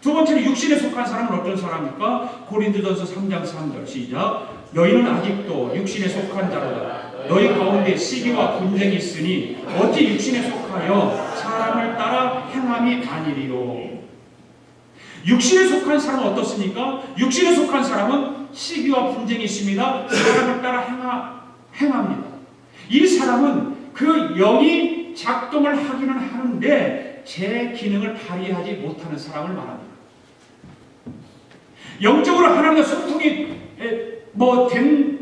두 번째는 육신에 속한 사람은 어떤 사람입니까? 고린도전서 3장 3절 시작. 너희는 아직도 육신에 속한 자로다. 너희 가운데 시기와 분쟁이 있으니 어찌 육신에 속하여 사람을 따라 행함이 아니리요. 육신에 속한 사람은 어떻습니까? 육신에 속한 사람은 시기와 분쟁이 있습니다. 사람을 따라 행합니다. 이 사람은 그 영이 작동을 하기는 하는데 제 기능을 발휘하지 못하는 사람을 말합니다. 영적으로 하나님과 소통이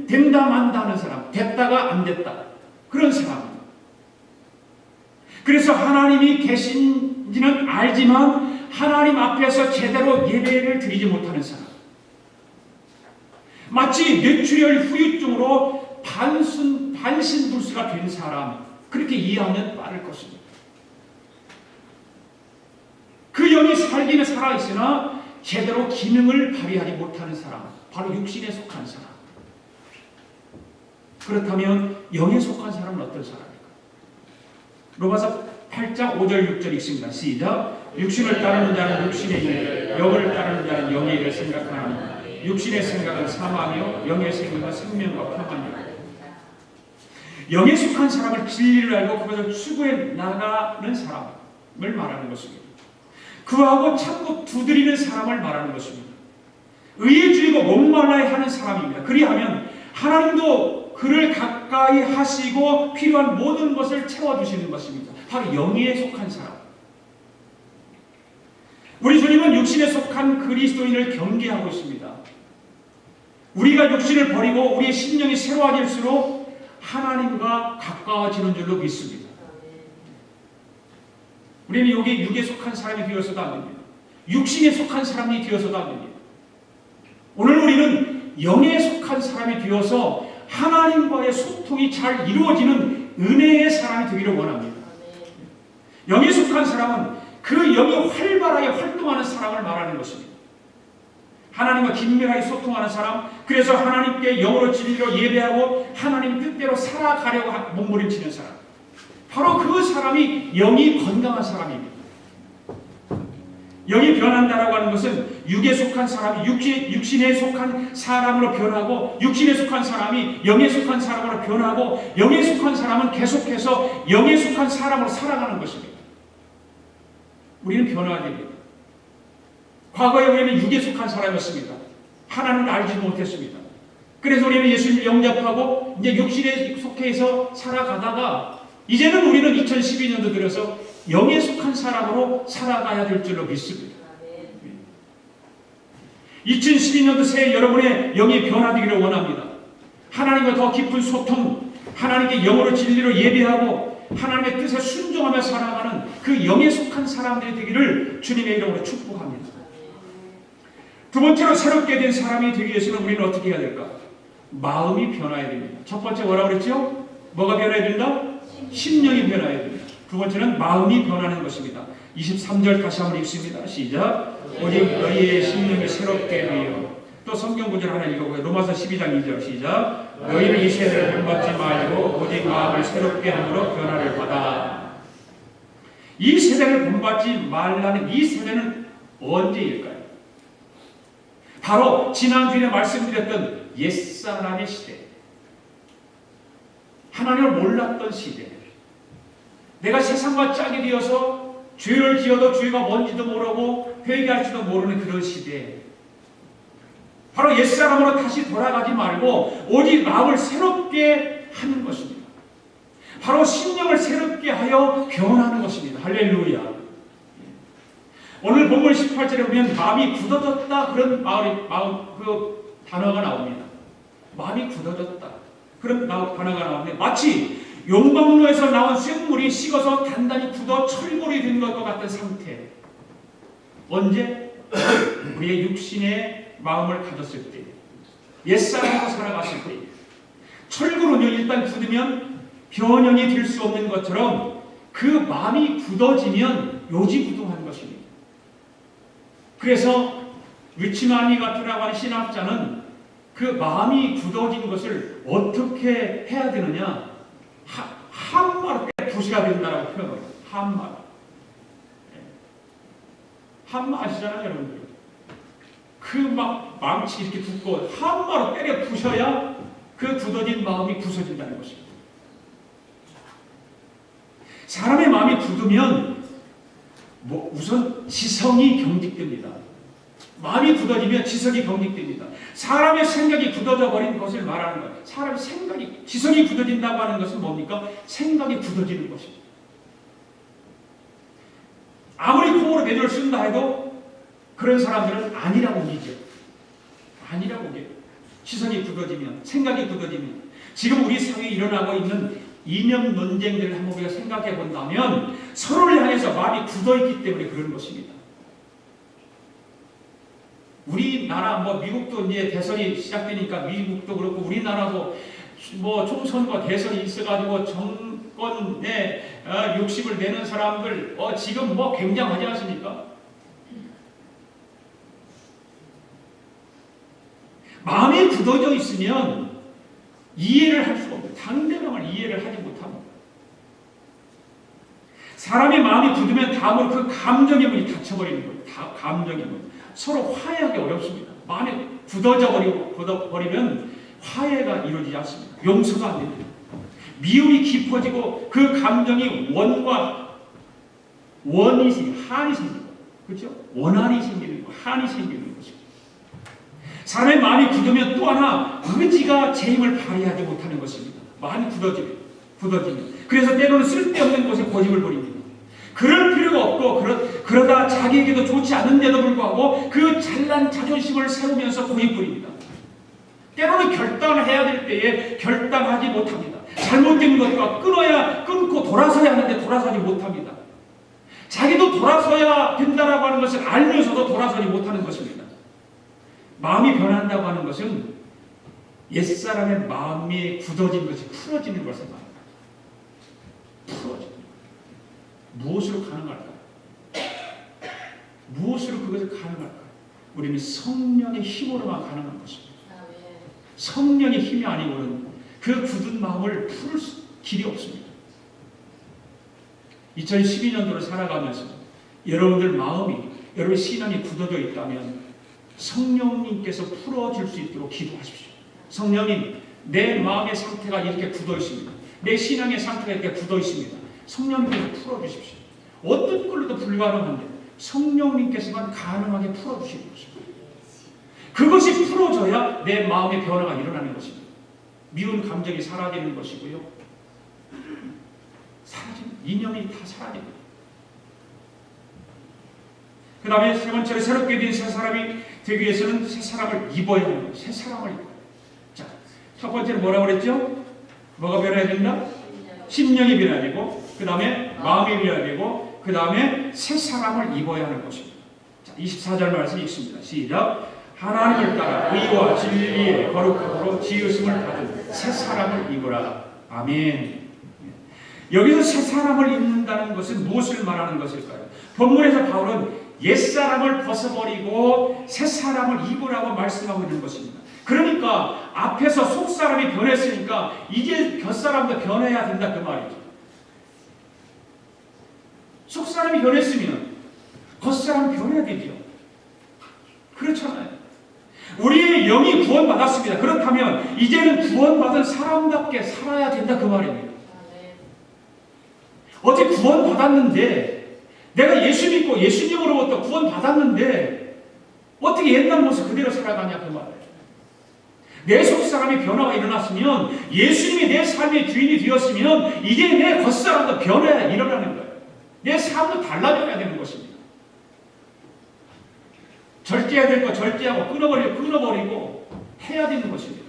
된다 만다 하는 사람, 됐다가 안 됐다 그런 사람입니다. 그래서 하나님이 계신지는 알지만 하나님 앞에서 제대로 예배를 드리지 못하는 사람, 마치 뇌출혈 후유증으로 반신불수가 된 사람, 그렇게 이해하면 빠를 것입니다. 그 영이 살기는 살아있으나 제대로 기능을 발휘하지 못하는 사람, 바로 육신에 속한 사람. 그렇다면 영에 속한 사람은 어떤 사람입니까? 로마서 8장 5절 6절 읽습니다. 시작. 육신을 따르는 자는 육신의 일, 영을 따르는 자는 영의 일을 생각하나니 육신의 생각은 사망이요 영의 생각은 생명과 평안이요. 영에 속한 사람을 진리를 알고 그것을 추구해 나가는 사람을 말하는 것입니다. 그하고 참고 두드리는 사람을 말하는 것입니다. 의에 줄이고 목말라야 하는 사람입니다. 그리하면 하나님도 그를 가까이 하시고 필요한 모든 것을 채워주시는 것입니다. 바로 영에 속한 사람. 우리 주님은 육신에 속한 그리스도인을 경계하고 있습니다. 우리가 육신을 버리고 우리의 심령이 새로워질수록 하나님과 가까워지는 줄로 믿습니다. 우리는 여기 육에 속한 사람이 되어서도 안 됩니다. 육신에 속한 사람이 되어서도 안 됩니다. 오늘 우리는 영에 속한 사람이 되어서 하나님과의 소통이 잘 이루어지는 은혜의 사람이 되기를 원합니다. 영에 속한 사람은 그 영이 활발하게 활동하는 사람을 말하는 것입니다. 하나님과 긴밀하게 소통하는 사람, 그래서 하나님께 영으로 진리로 예배하고 하나님 뜻대로 살아가려고 몸부림치는 사람, 바로 그 사람이 영이 건강한 사람입니다. 영이 변한다라고 하는 것은 육에 속한 사람이 육신에 속한 사람으로 변하고, 육신에 속한 사람이 영에 속한 사람으로 변하고, 영에 속한 사람은 계속해서 영에 속한 사람으로 살아가는 것입니다. 우리는 변화가 됩니다. 과거에 우리는 육에 속한 사람이었습니다. 하나님을 알지도 못했습니다. 그래서 우리는 예수님을 영접하고 이제 육신에 속해서 살아가다가 이제는 우리는 2012년도 들어서 영에 속한 사람으로 살아가야 될 줄로 믿습니다. 2012년도 새해 여러분의 영이 변화되기를 원합니다. 하나님과 더 깊은 소통, 하나님께 영으로 진리로 예배하고 하나님의 뜻에 순종하며 살아가는 그 영에 속한 사람들이 되기를 주님의 이름으로 축복합니다. 두 번째로 새롭게 된 사람이 되기 위해서는 우리는 어떻게 해야 될까? 마음이 변화해야 됩니다. 첫 번째 뭐라고 그랬죠? 뭐가 변화해야 된다? 심령이 변화해야 됩니다. 두 번째는 마음이 변하는 것입니다. 23절 다시 한번 읽습니다. 시작. 오직 너희의 심령이 새롭게 되어. 또 성경 구절 하나 읽어보세요. 로마서 12장 2절 시작. 너희는 이 세대를 본받지 말고 오직 마음을 새롭게 함으로 변화를 받아. 이 세대를 본받지 말라는 이 세대는 언제일까요? 바로 지난주에 말씀드렸던 옛사람의 시대, 하나님을 몰랐던 시대, 내가 세상과 짝이 되어서 죄를 지어도 죄가 뭔지도 모르고 회개할지도 모르는 그런 시대, 바로 옛사람으로 다시 돌아가지 말고 오직 마음을 새롭게 하는 것입니다. 바로 심령을 새롭게 하여 변하는 것입니다. 할렐루야. 오늘 본문 18절에 보면 마음이 굳어졌다 그런 그 단어가 나옵니다. 마음이 굳어졌다 그런 단어가 나오는데 마치 용광로에서 나온 쇳물이 식어서 단단히 굳어 철골이 된 것과 같은 상태. 언제? 우리의 육신의 마음을 가졌을 때, 옛사람으로 살아갔을 때, 철골은요 일단 굳으면 변형이 될 수 없는 것처럼 그 마음이 굳어지면 요지부동한 것입니다. 그래서 리치마니 가트라고 하는 신학자는 그 마음이 굳어진 것을 어떻게 해야 되느냐, 한마로 부시가 된다라고 표현합니다. 한마로. 한마 아시잖아요, 여러분들. 그 막 망치 이렇게 붓고 한마로 때려 부셔야 그 굳어진 마음이 부서진다는 것입니다. 사람의 마음이 굳으면 우선 지성이 경직됩니다. 마음이 굳어지면 지성이 경직됩니다. 사람의 생각이 굳어져 버린 것을 말하는 거예요. 사람의 생각이, 지성이 굳어진다고 하는 것은 뭡니까? 생각이 굳어지는 것입니다. 아무리 콩으로 매주를 쓴다 해도 그런 사람들은 아니라고 우기죠. 아니라고 우겨요. 지성이 굳어지면, 생각이 굳어지면. 지금 우리 사회에 일어나고 있는 이념 논쟁들을 한번 우리가 생각해 본다면 서로를 향해서 마음이 굳어있기 때문에 그런 것입니다. 우리나라, 미국도 이제 대선이 시작되니까 미국도 그렇고 우리나라도 총선과 대선이 있어가지고 정권에 욕심을 내는 사람들 지금 굉장하지 않습니까? 마음이 굳어져 있으면 이해를 할 수가 없어요. 상대방을 이해를 하지 못합니다. 사람의 마음이 굳으면 다음으로 그 감정의 문이 닫혀버리는 거예요. 감정의 문. 서로 화해하기 어렵습니다. 마음이 굳어져 버리면 화해가 이루어지지 않습니다. 용서가 안 됩니다. 미움이 깊어지고 그 감정이 한이 생기고, 그렇죠? 원한이 생기는 거, 한이 생기는 것입니다. 사람의 마음이 굳으면 또 하나 의지가 제 힘을 발휘하지 못하는 것입니다. 마음이 굳어지면. 그래서 때로는 쓸데없는 곳에 고집을 부립니다. 그럴 필요가 없고 그러다 자기에게도 좋지 않은데도 불구하고 그 잘난 자존심을 세우면서 고집 부립니다. 때로는 결단을 해야 될 때에 결단하지 못합니다. 잘못된 것과 끊고 돌아서야 하는데 돌아서지 못합니다. 자기도 돌아서야 된다라고 하는 것을 알면서도 돌아서지 못하는 것입니다. 마음이 변한다고 하는 것은 옛사람의 마음이 굳어진 것이 풀어지는 것을 말합니다. 풀어지는 것. 무엇으로 가능할까요? 무엇으로 그것을 가능할까요? 우리는 성령의 힘으로만 가능한 것입니다. 성령의 힘이 아니고는 그 굳은 마음을 풀 길이 없습니다. 2012년도를 살아가면서 여러분들 마음이, 여러분의 신앙이 굳어져 있다면 성령님께서 풀어줄 수 있도록 기도하십시오. 성령님, 내 마음의 상태가 이렇게 굳어 있습니다. 내 신앙의 상태가 이렇게 굳어 있습니다. 성령님께서 풀어주십시오. 어떤 걸로도 불가능한데 성령님께서만 가능하게 풀어주시는 것입니다. 그것이 풀어져야 내 마음의 변화가 일어나는 것입니다. 미운 감정이 사라지는 것이고요. 이념이 다 사라집니다. 그 다음에 세 번째로 새롭게 된 새 사람이 되기 위해서는 새 사람을 입어야 하는 거예요. 새 사람을 입어야. 자, 첫 번째로 뭐라고 그랬죠? 뭐가 변해야 된다? 심령이 변해야 되고, 그 다음에 마음이 변해야 되고, 그 다음에 새 사람을 입어야 하는 것입니다. 자, 24절 말씀 읽습니다. 시작. 하나님을 따라 의와 진리의 거룩함으로 지으심을 받은 새 사람을 입으라. 아멘. 여기서 새 사람을 입는다는 것은 무엇을 말하는 것일까요? 본문에서 바울은 옛사람을 벗어버리고 새 사람을 입으라고 말씀하고 있는 것입니다. 그러니까 앞에서 속사람이 변했으니까 이제 겉사람도 변해야 된다 그 말이죠. 속사람이 변했으면 겉사람이 변해야 되죠. 그렇잖아요. 우리의 영이 구원받았습니다. 그렇다면 이제는 구원받은 사람답게 살아야 된다 그 말입니다. 어제 구원받았는데 내가 예수 믿고 예수님으로부터 구원받았는데 어떻게 옛날 모습 그대로 살아가냐 그 말이에요. 내 속사람이 변화가 일어났으면 예수님이 내 삶의 주인이 되었으면 이제 내 겉사람도 변화가 일어나는 거예요. 내 삶도 달라져야 되는 것입니다. 절제해야 될 거 절제하고 끊어버리고 해야 되는 것입니다.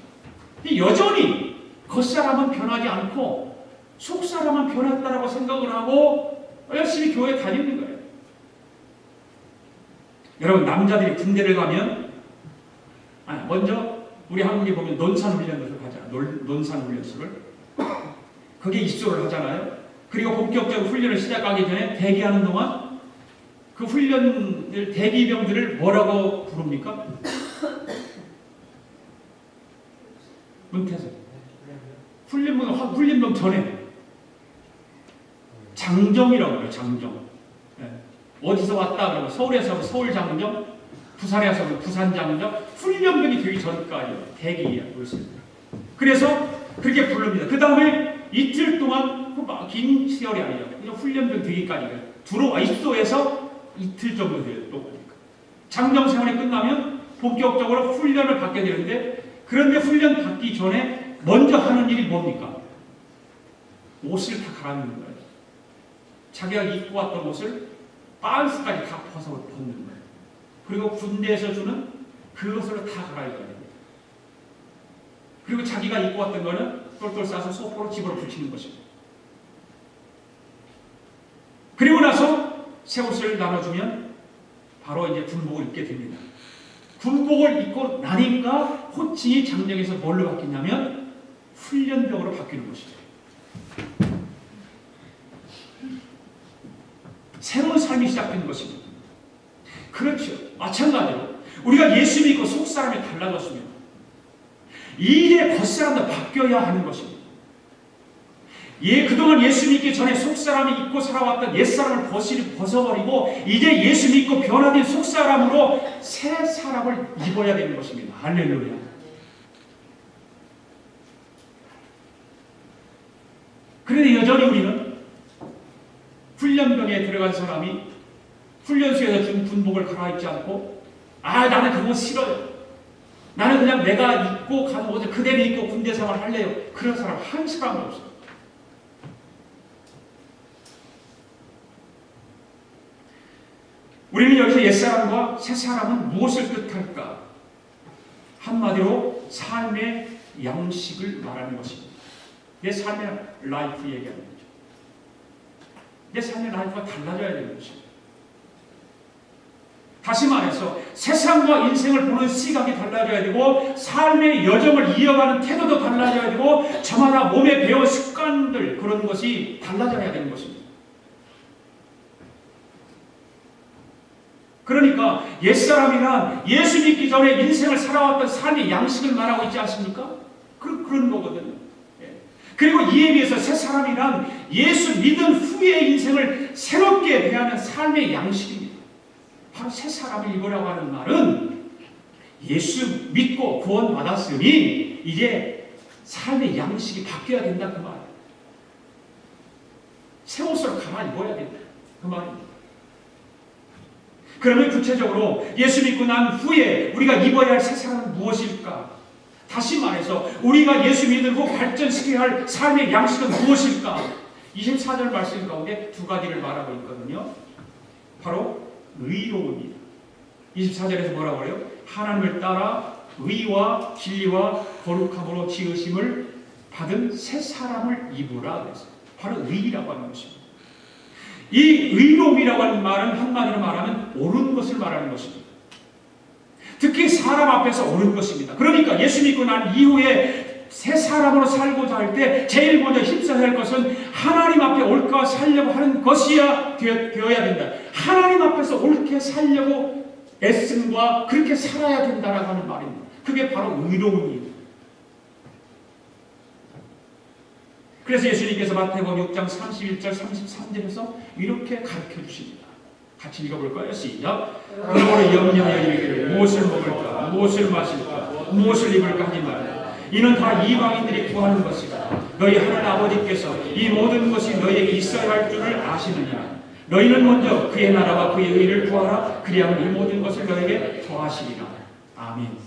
여전히 겉사람은 변하지 않고 속사람은 변했다라고 생각을 하고 열심히 교회에 다니는 거예요. 여러분 남자들이 군대를 가면 먼저 우리 한국에 보면 논산훈련소를 가잖아요. 논산훈련소를 거기에 입소를 하잖아요. 그리고 본격적으로 훈련을 시작하기 전에 대기하는 동안 그 훈련을 대기병들을 뭐라고 부릅니까? 문태석 훈련병 전에 장정이라고 해요. 장정. 네. 어디서 왔다 그러면 서울에서 하면 서울장정, 부산에서 하면 부산장정, 훈련병이 되기 전까지 대기였습니다. 그래서 그렇게 부릅니다. 그 다음에 이틀 동안 긴 시절이 아니에요. 그냥 훈련병 되기까지 들어와 입소해서 이틀 정도 돼요. 또 장정 생활이 끝나면 본격적으로 훈련을 받게 되는데, 그런데 훈련 받기 전에 먼저 하는 일이 뭡니까? 옷을 다 갈아입는 거예요. 자기가 입고 왔던 옷을 반스까지 다 벗어 벗는 거예요. 그리고 군대에서 주는 그것으로 다 갈아입어야 됩니다. 그리고 자기가 입고 왔던 거는 똘똘 싸서 소포로 집으로 붙이는 것입니다. 그리고 나서 새 옷을 나눠주면 바로 이제 군복을 입게 됩니다. 군복을 입고 나니까 호칭이 장정에서 뭘로 바뀌냐면 훈련병으로 바뀌는 것이죠. 새로운 삶이 시작된 것입니다. 그렇죠. 마찬가지로 우리가 예수 믿고 속사람이 달라졌으면 이제 겉사람도 바뀌어야 하는 것입니다. 그동안 예수 믿기 전에 속사람이 입고 살아왔던 옛사람을 벗어버리고 이제 예수 믿고 변화된 속사람으로 새 사람을 입어야 되는 것입니다. 할렐루야. 그런데 여전히 우리는 훈련병에 들어간 사람이 훈련소에서 준 군복을 갈아입지 않고 나는 그거 싫어요. 나는 그냥 내가 입고 가는 옷을 그대로 입고 군대 생활 할래요. 그런 사람 한 사람도 없어요. 우리는 여기서 옛사람과 새사람은 무엇을 뜻할까? 한마디로 삶의 양식을 말하는 것입니다. 내 삶의 라이프 얘기하는 거죠. 내 삶의 라이프가 달라져야 되는 것입니다. 다시 말해서 세상과 인생을 보는 시각이 달라져야 되고 삶의 여정을 이어가는 태도도 달라져야 되고 저마다 몸에 배운 습관들 그런 것이 달라져야 되는 것입니다. 그러니까 옛사람이란 예수 믿기 전에 인생을 살아왔던 삶의 양식을 말하고 있지 않습니까? 그런 거거든요. 그리고 이에 비해서 새사람이란 예수 믿은 후의 인생을 새롭게 대하는 삶의 양식입니다. 바로 새사람을 입으라고 하는 말은 예수 믿고 구원받았으니 이제 삶의 양식이 바뀌어야 된다 그 말이에요. 새 옷으로 갈아입어야 된다 그 말입니다. 그러면 구체적으로 예수 믿고 난 후에 우리가 입어야 할 새사람은 무엇일까? 다시 말해서 우리가 예수 믿은 후 발전시켜야 할 삶의 양식은 무엇일까? 24절 말씀 가운데 두 가지를 말하고 있거든요. 바로 의로움입니다. 24절에서 뭐라고 해요? 하나님을 따라 의와 진리와 거룩함으로 지으심을 받은 새 사람을 입으라 그랬어요. 바로 의라고 하는 것입니다. 이 의로움이라고 하는 말은 한마디로 말하면 옳은 것을 말하는 것입니다. 특히 사람 앞에서 옳은 것입니다. 그러니까 예수 믿고 난 이후에 새 사람으로 살고자 할 때 제일 먼저 힘써야 할 것은 하나님 앞에 옳게 살려고 하는 것이야 되어야 된다. 하나님 앞에서 옳게 살려고 애씀과 그렇게 살아야 된다라고 하는 말입니다. 그게 바로 의로움입니다. 그래서 예수님께서 마태복음 6장 31절 33절에서 이렇게 가르쳐 주십니다. 같이 읽어볼까요? 시작. 그러므로 염려하여 이르기를 무엇을 먹을까 무엇을 마실까 무엇을 입을까 하지 말라. 이는 다 이방인들이 구하는 것이다. 너희 하나님 아버지께서 이 모든 것이 너희에게 있어야 할 줄을 아시느니라. 너희는 먼저 그의 나라와 그의 의를 구하라. 그리하면 이 모든 것을 너희에게 더하시리라. 아멘.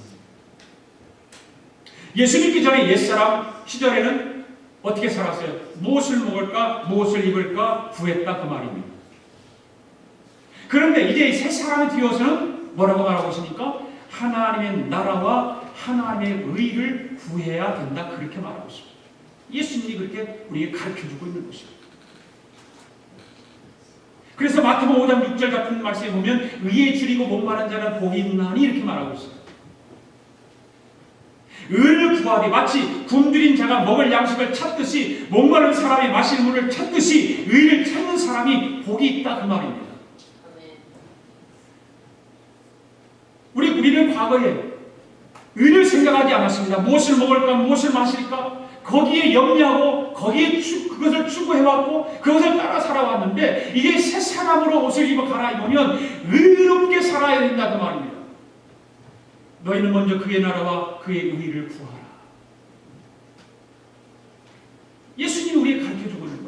예수 믿기 전에 옛사람 시절에는 어떻게 살았어요? 무엇을 먹을까 무엇을 입을까 구했다 그 말입니다. 그런데 이제 새 사람이 되어서는 뭐라고 말하고 있습니까? 하나님의 나라와 하나님의 의를 구해야 된다 그렇게 말하고 있습니다. 예수님이 그렇게 우리에게 가르쳐주고 있는 것입니다. 그래서 마태복음 5장 6절 같은 말씀에 보면 의에 줄이고 목마른 자는 복이 있나니 이렇게 말하고 있어요. 의를 구하되 마치 굶주린 자가 먹을 양식을 찾듯이 목마른 사람이 마실 물을 찾듯이 의를 찾는 사람이 복이 있다 그 말입니다. 우리는 과거에 의를 생각하지 않았습니다. 무엇을 먹을까 무엇을 마실까 거기에 염려하고 거기에 그것을 추구해왔고 그것을 따라 살아왔는데 이제 새 사람으로 옷을 입어 갈아입으면 의롭게 살아야 된다 그 말입니다. 너희는 먼저 그의 나라와 그의 의를 구하라. 예수님이 우리에게 가르쳐주고 있는